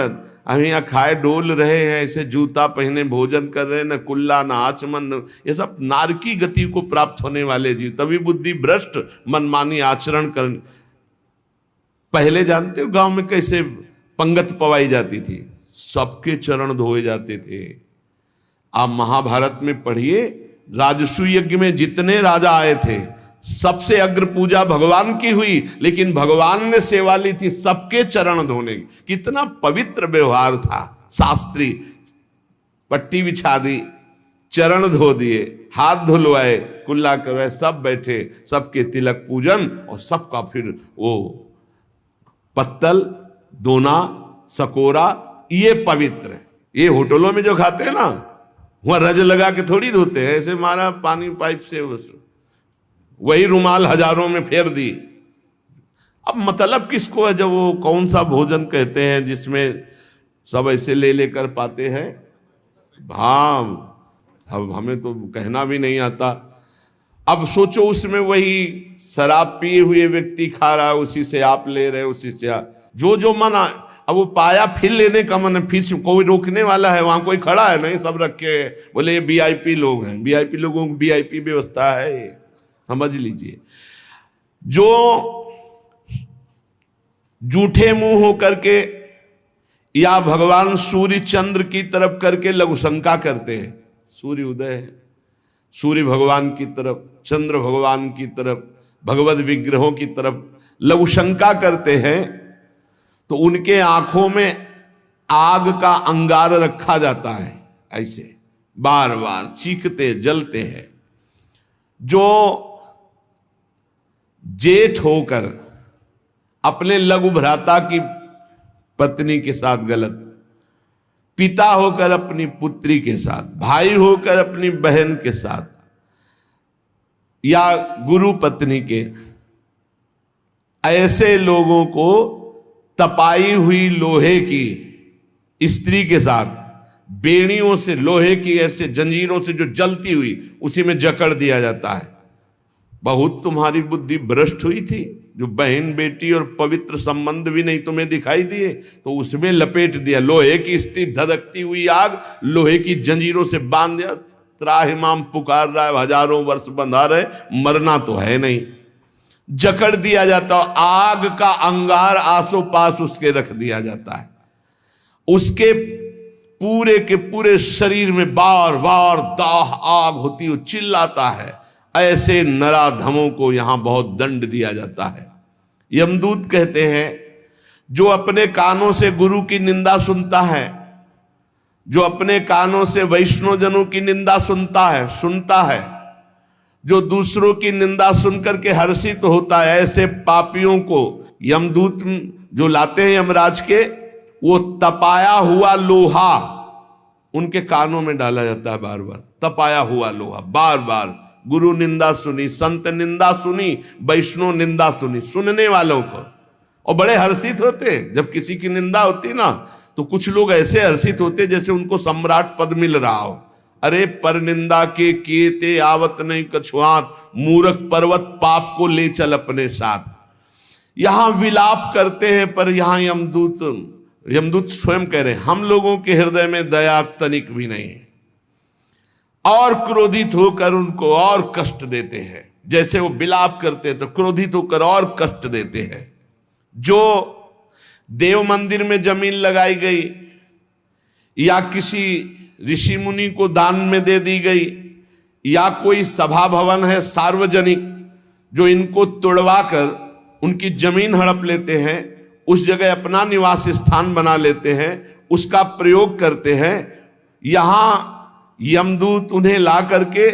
[SPEAKER 1] हम यहाँ खाए डोल रहे हैं, ऐसे जूता पहने भोजन कर रहे हैं, न कुल्ला न आचमन, ये सब नारकी गति को प्राप्त होने वाले जीव, तभी बुद्धि भ्रष्ट मनमानी आचरण कर। पहले जानते हो गांव में कैसे पंगत पवाई जाती थी, सबके चरण धोए जाते थे। आप महाभारत में पढ़िए, राजसू यज्ञ में जितने राजा आए थे सबसे अग्र पूजा भगवान की हुई, लेकिन भगवान ने सेवा ली थी सबके चरण धोने की। कितना पवित्र व्यवहार था, शास्त्री, पट्टी बिछा दी, चरण धो दिए, हाथ धुलवाए, कुल्ला करवाए, सब बैठे, सबके तिलक पूजन, और सबका फिर वो पत्तल, दोना, सकोरा, ये पवित्र है। ये होटलों में जो खाते हैं ना, वहां रज लगा के थोड़ी धोते हैं, ऐसे मारा पानी पाइप से, बस वही रुमाल हजारों में फेर दी। अब मतलब किसको है, जब वो कौन सा भोजन कहते हैं जिसमें सब ऐसे ले लेकर पाते हैं। हाँ, अब हमें तो कहना भी नहीं आता। अब सोचो उसमें वही शराब पिए हुए व्यक्ति खा रहा है, उसी से आप ले रहे, उसी से जो जो मना। अब वो पाया फिर लेने का मन है, फिर कोई रोकने वाला है, वहां कोई खड़ा है नहीं, सब रखे हैं, बोले ये वीआईपी लोग हैं, वीआईपी लोगों को वीआईपी व्यवस्था है, समझ लीजिए। जो झूठे मुंह होकर के या भगवान सूर्य चंद्र की तरफ करके लघु शंका करते हैं, सूर्य उदय है, सूर्य भगवान की तरफ, चंद्र भगवान की तरफ, भगवत विग्रहों की तरफ लघु शंका करते हैं, तो उनके आंखों में आग का अंगार रखा जाता है, ऐसे बार बार चीखते जलते हैं। जो जेठ होकर अपने लघु भ्राता की पत्नी के साथ गलत, पिता होकर अपनी पुत्री के साथ, भाई होकर अपनी बहन के साथ, या गुरु पत्नी के, ऐसे लोगों को तपाई हुई लोहे की स्त्री के साथ बेड़ियों से, लोहे की ऐसे जंजीरों से जो जलती हुई, उसी में जकड़ दिया जाता है। बहुत तुम्हारी बुद्धि भ्रष्ट हुई थी, जो बहन बेटी और पवित्र संबंध भी नहीं तुम्हें दिखाई दिए, तो उसमें लपेट दिया। लोहे की स्थिति धधकती हुई आग, लोहे की जंजीरों से बांध दिया। त्राहिमाम पुकार रहा है, हजारों वर्ष बंधा रहे, मरना तो है नहीं। जकड़ दिया जाता, आग का अंगार आसो पास उसके रख दिया जाता है। उसके पूरे के पूरे शरीर में बार बार दाह आग होती है, चिल्लाता है। ऐसे नराधमों को यहां बहुत दंड दिया जाता है। यमदूत कहते हैं, जो अपने कानों से गुरु की निंदा सुनता है, जो अपने कानों से वैष्णवजनों की निंदा सुनता है, जो दूसरों की निंदा सुनकर के हर्षित होता है, ऐसे पापियों को यमदूत जो लाते हैं यमराज के, वो तपाया हुआ लोहा उनके कानों में डाला जाता है। बार बार तपाया हुआ लोहा, बार बार। गुरु निंदा सुनी, संत निंदा सुनी, वैष्णव निंदा सुनी, सुनने वालों को, और बड़े हर्षित होते। जब किसी की निंदा होती ना, तो कुछ लोग ऐसे हर्षित होते जैसे उनको सम्राट पद मिल रहा हो। अरे पर निंदा के किए ते आवत नहीं कछुआत, मूर्ख पर्वत पाप को ले चल अपने साथ। यहां विलाप करते हैं, पर यहां यमदूत स्वयं कह रहे हैं, हम लोगों के हृदय में दया तनिक भी नहीं है, और क्रोधित होकर उनको और कष्ट देते हैं। जैसे वो विलाप करते हैं तो क्रोधित होकर और कष्ट देते हैं। जो देव मंदिर में जमीन लगाई गई या किसी ऋषि मुनि को दान में दे दी गई, या कोई सभा भवन है सार्वजनिक, जो इनको तोड़वा कर उनकी जमीन हड़प लेते हैं, उस जगह अपना निवास स्थान बना लेते हैं, उसका प्रयोग करते हैं। यहां यमदूत उन्हें ला करके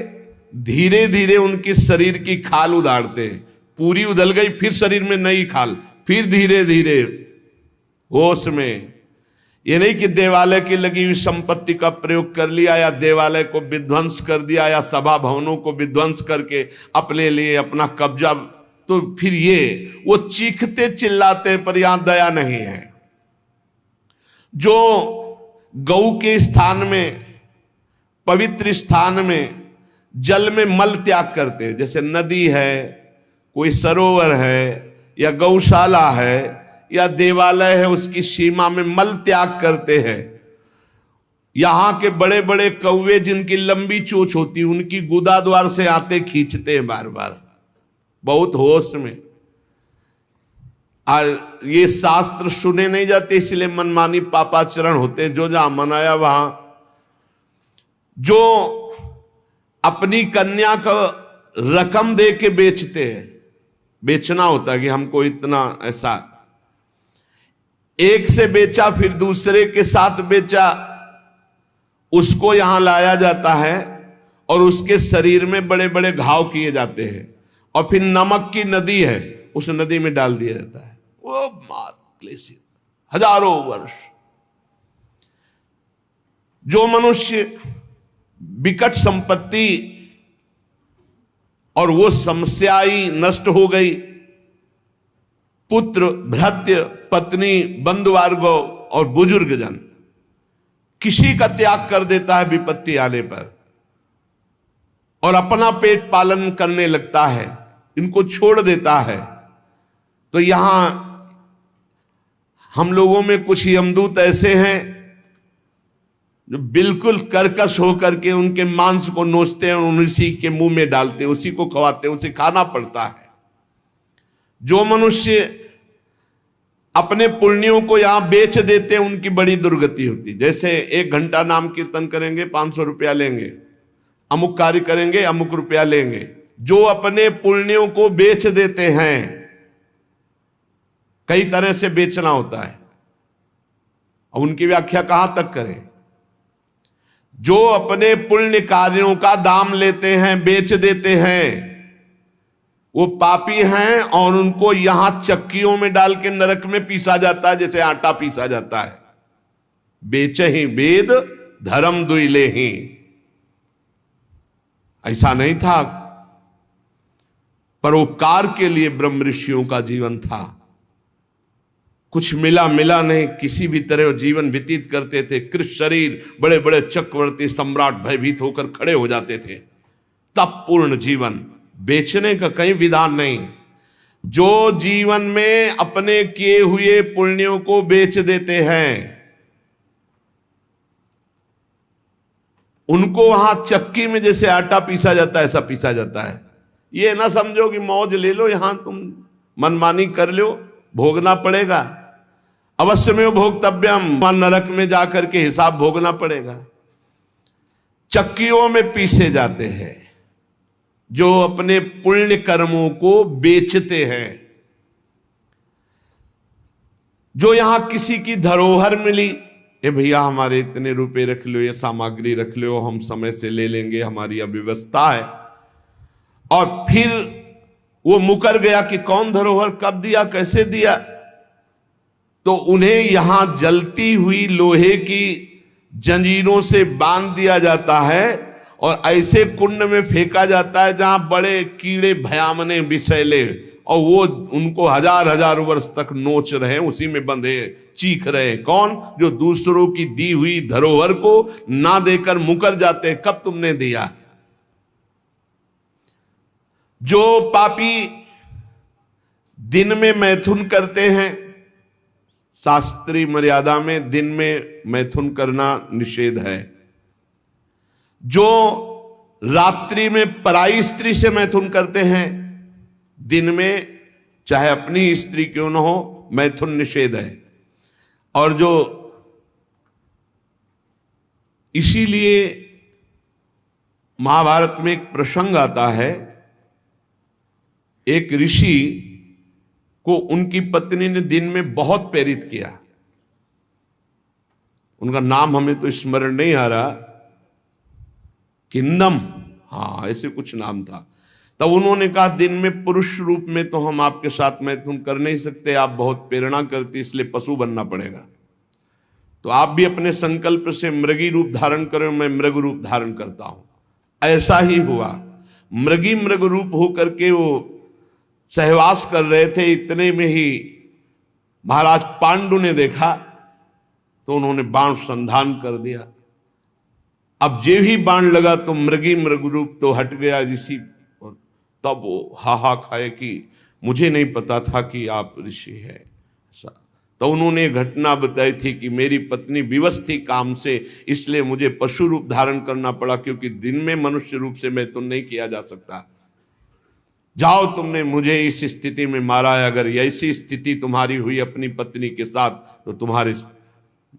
[SPEAKER 1] धीरे धीरे उनके शरीर की खाल उधारते हैं। पूरी उधल गई, फिर शरीर में नई खाल, फिर धीरे धीरे होश में। ये नहीं कि देवालय की लगी हुई संपत्ति का प्रयोग कर लिया, या देवालय को विध्वंस कर दिया, या सभा भवनों को विध्वंस करके अपने लिए अपना कब्जा, तो फिर ये वो चीखते चिल्लाते, पर यहां दया नहीं है। जो गौ के स्थान में, पवित्र स्थान में जल में मल त्याग करते हैं, जैसे नदी है, कोई सरोवर है, या गौशाला है, या देवालय है, उसकी सीमा में मल त्याग करते हैं। यहां के बड़े बड़े कौवे जिनकी लंबी चोंच होती, उनकी गुदा द्वार से आते खींचते हैं बार बार, बहुत होश में। ये शास्त्र सुने नहीं जाते, इसलिए मनमानी पापाचरण होते हैं। जो जहां मनाया वहां, जो अपनी कन्या को रकम दे के बेचते हैं, बेचना होता है कि हमको इतना, ऐसा एक से बेचा फिर दूसरे के साथ बेचा, उसको यहां लाया जाता है और उसके शरीर में बड़े बड़े घाव किए जाते हैं, और फिर नमक की नदी है, उस नदी में डाल दिया जाता है। वो मात क्लेशित हजारों वर्ष। जो मनुष्य विकट संपत्ति और वो समस्या ही नष्ट हो गई, पुत्र, भृत्य, पत्नी, बंधुवर्ग और बुजुर्ग जन, किसी का त्याग कर देता है विपत्ति आने पर, और अपना पेट पालन करने लगता है, इनको छोड़ देता है। तो यहां हम लोगों में कुछ यमदूत ऐसे हैं जो बिल्कुल कर्कश होकर के उनके मांस को नोचते हैं और उसी के मुंह में डालते हैं, उसी को खवाते हैं, उसे खाना पड़ता है। जो मनुष्य अपने पुण्यों को यहां बेच देते हैं, उनकी बड़ी दुर्गति होती है। जैसे 1 घंटा नाम कीर्तन करेंगे 500 रुपया लेंगे, अमुक कार्य करेंगे अमुक रुपया लेंगे। जो अपने पुण्यों को बेच देते हैं, कई तरह से बेचना होता है, अब उनकी व्याख्या कहां तक करें। जो अपने पुण्य कार्यों का दाम लेते हैं, बेच देते हैं, वो पापी हैं, और उनको यहां चक्कियों में डाल के नरक में पीसा जाता है, जैसे आटा पीसा जाता है। बेचे ही वेद धर्म दुइले ही, ऐसा नहीं था। परोपकार के लिए ब्रह्म ऋषियों का जीवन था। कुछ मिला नहीं, किसी भी तरह जीवन व्यतीत करते थे। कृष्ण शरीर, बड़े बड़े चक्रवर्ती सम्राट भयभीत होकर खड़े हो जाते थे। तप पूर्ण जीवन, बेचने का कहीं विधान नहीं। जो जीवन में अपने किए हुए पुण्यों को बेच देते हैं, उनको वहां चक्की में जैसे आटा पीसा जाता है ऐसा पीसा जाता है। ये ना समझो कि मौज ले लो, यहां तुम मनमानी कर लो, भोगना पड़ेगा। अवश्य में भोक्तव्यम, नरक में जाकर के हिसाब भोगना पड़ेगा। चक्कियों में पीसे जाते हैं जो अपने पुण्य कर्मों को बेचते हैं। जो यहां किसी की धरोहर मिली, ए भैया हमारे इतने रुपए रख लो, ये सामग्री रख लो, हम समय से ले लेंगे, हमारी अव्यवस्था है, और फिर वो मुकर गया कि कौन धरोहर कब दिया कैसे दिया, तो उन्हें यहां जलती हुई लोहे की जंजीरों से बांध दिया जाता है और ऐसे कुंड में फेंका जाता है जहां बड़े कीड़े भयामने विषैले, और वो उनको हजार हजार वर्ष तक नोच रहे, उसी में बंधे चीख रहे। कौन? जो दूसरों की दी हुई धरोहर को ना देकर मुकर जाते, कब तुमने दिया। जो पापी दिन में मैथुन करते हैं, शास्त्रीय मर्यादा में दिन में मैथुन करना निषेध है। जो रात्रि में पराई स्त्री से मैथुन करते हैं, दिन में चाहे अपनी स्त्री क्यों न हो, मैथुन निषेध है। और जो इसीलिए महाभारत में एक प्रसंग आता है, एक ऋषि को उनकी पत्नी ने दिन में बहुत प्रेरित किया। उनका नाम हमें तो स्मरण नहीं आ रहा, किंदम, हाँ ऐसे कुछ नाम था। तब उन्होंने कहा दिन में पुरुष रूप में तो हम आपके साथ मैथुन कर नहीं सकते, आप बहुत प्रेरणा करती, इसलिए पशु बनना पड़ेगा। तो आप भी अपने संकल्प से मृगी रूप धारण करो, मैं मृग रूप धारण करता हूं। ऐसा ही हुआ, मृग रूप होकर के वो सहवास कर रहे थे। इतने में ही महाराज पांडु ने देखा तो उन्होंने बाण संधान कर दिया। अब जे ही बाण लगा तो मृग रूप तो हट गया ऋषि, और तब वो हाहा खाए कि मुझे नहीं पता था कि आप ऋषि हैं। ऐसा तो उन्होंने घटना बताई थी कि मेरी पत्नी विवश थी काम से, इसलिए मुझे पशु रूप धारण करना पड़ा, क्योंकि दिन में मनुष्य रूप से मैं तो नहीं किया जा सकता। जाओ, तुमने मुझे इस स्थिति में मारा है, अगर ऐसी स्थिति तुम्हारी हुई अपनी पत्नी के साथ तो तुम्हारे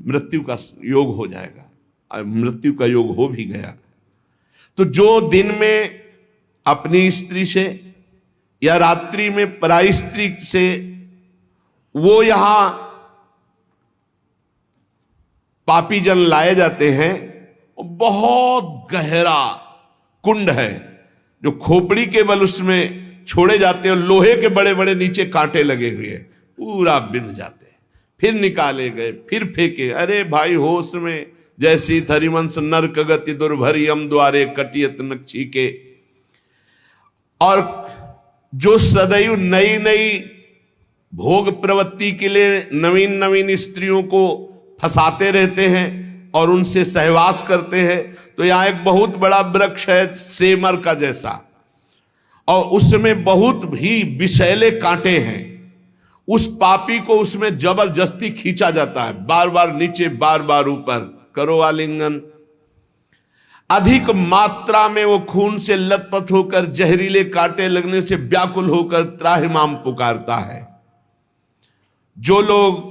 [SPEAKER 1] मृत्यु का योग हो जाएगा। मृत्यु का योग हो भी गया। तो जो दिन में अपनी स्त्री से या रात्रि में पराई स्त्री से, वो यहां पापी जन लाए जाते हैं। बहुत गहरा कुंड है जो खोपड़ी के बल उसमें छोड़े जाते हैं, और लोहे के बड़े बड़े नीचे कांटे लगे हुए हैं, पूरा बिंध जाते हैं, फिर निकाले गए, फिर फेंके। अरे भाई होश में, जैसी हरिवंश नरक गति दुर्भरियम द्वारे कटियत नक्षी के। और जो सदैव नई नई भोग प्रवृत्ति के लिए नवीन नवीन स्त्रियों को फंसाते रहते हैं और उनसे सहवास करते हैं, तो यहां एक बहुत बड़ा वृक्ष है सेमर का जैसा, और उसमें बहुत ही विषैले कांटे हैं। उस पापी को उसमें जबरदस्ती खींचा जाता है, बार बार नीचे बार बार ऊपर, करो आलिंगन। अधिक मात्रा में वो खून से लथपथ होकर, जहरीले कांटे लगने से व्याकुल होकर त्राहिमाम पुकारता है। जो लोग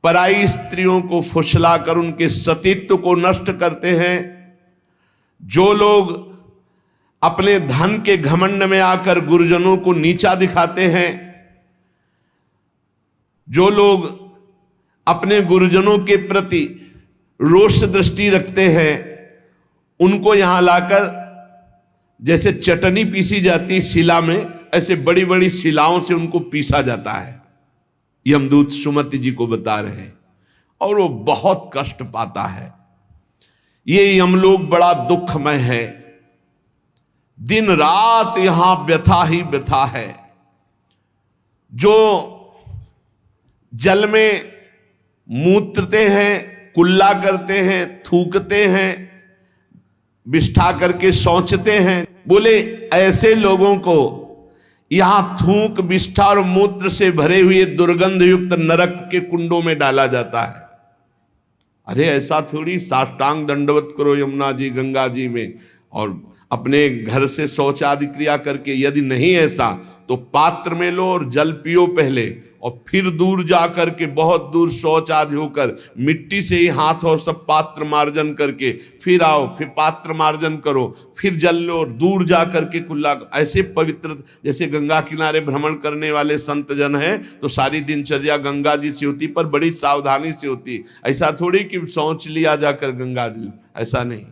[SPEAKER 1] पराई स्त्रियों को फुसलाकर उनके सतीत्व को नष्ट करते हैं, जो लोग अपने धन के घमंड में आकर गुरुजनों को नीचा दिखाते हैं, जो लोग अपने गुरुजनों के प्रति रोष दृष्टि रखते हैं, उनको यहां लाकर जैसे चटनी पीसी जाती शिला में, ऐसे बड़ी बड़ी शिलाओं से उनको पीसा जाता है। यमदूत सुमति जी को बता रहे हैं, और वो बहुत कष्ट पाता है। ये यमलोक बड़ा दुखमय है, दिन रात यहां व्यथा ही व्यथा है। जो जल में मूत्रते हैं, कुल्ला करते हैं, थूकते हैं, विष्ठा करके सोचते हैं, बोले ऐसे लोगों को यहां थूक, विष्ठा और मूत्र से भरे हुए दुर्गंध युक्त नरक के कुंडों में डाला जाता है। अरे ऐसा थोड़ी साष्टांग दंडवत करो यमुना जी गंगा जी में और अपने घर से शौच आदि क्रिया करके। यदि नहीं ऐसा तो पात्र में लो और जल पियो पहले, और फिर दूर जा करके बहुत दूर शौच आदि होकर मिट्टी से ही हाथ और सब पात्र मार्जन करके फिर आओ, फिर पात्र मार्जन करो, फिर जल लो और दूर जा करके कुल्ला। ऐसे पवित्र, जैसे गंगा किनारे भ्रमण करने वाले संत जन हैं तो सारी दिनचर्या गंगा जी से होती, पर बड़ी सावधानी से होती। ऐसा थोड़ी कि शौच लिया जाकर गंगा जी, ऐसा नहीं।